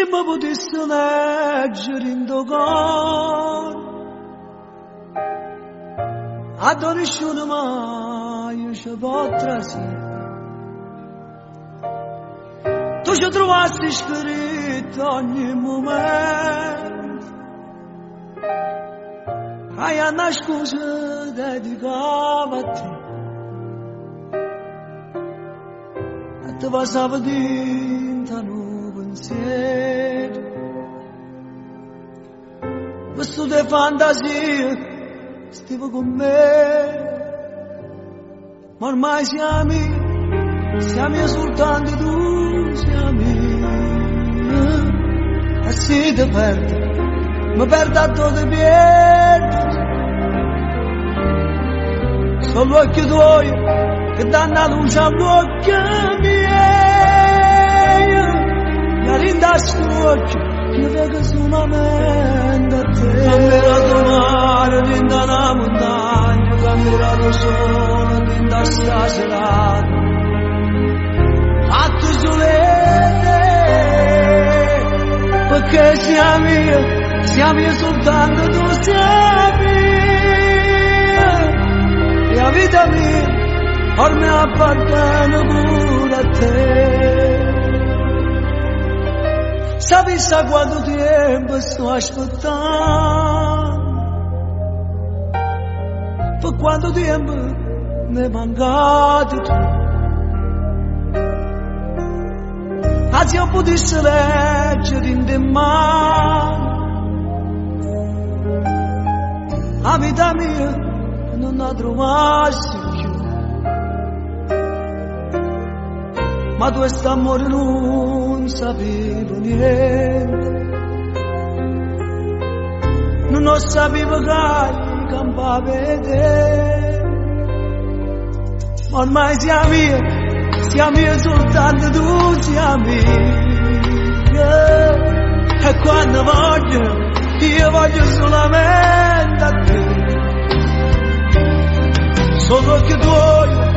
Se mi potessi leggere in dogon, a nessuno mai ci potrà sì. Tu ci trovassi scritto ogni momento, hai una scusa dedicata a te. E ti passava dentro un pensiero, questo di fantasia stavo con me. Ma ormai siamo soltanto tu, siamo. E se ti perdo, mi perdo a tutti i piedi. Sono gli occhi tuoi che danno la luce agli occhi miei. Mi rindassi gli occhi, io vedo solamente a te. Camminato mare, dentro la montagna, camminato solo dentro sta serata. Fatto solete, perché siamo io soltanto tu, siamo. E la vita mia ormai appartiene pure a te. Sapessi quanto tempo sto aspettando, per quanto tempo mi è mancato tu. Se io potessi leggere in te mano, la vita mia non la trovassi più. Ma tu quest'amore non sapevo niente, non sapevo che campava te. Ma ormai siamo io soltanto tu, siamo io. E quando io voglio solamente a te. Sono occhi tuoi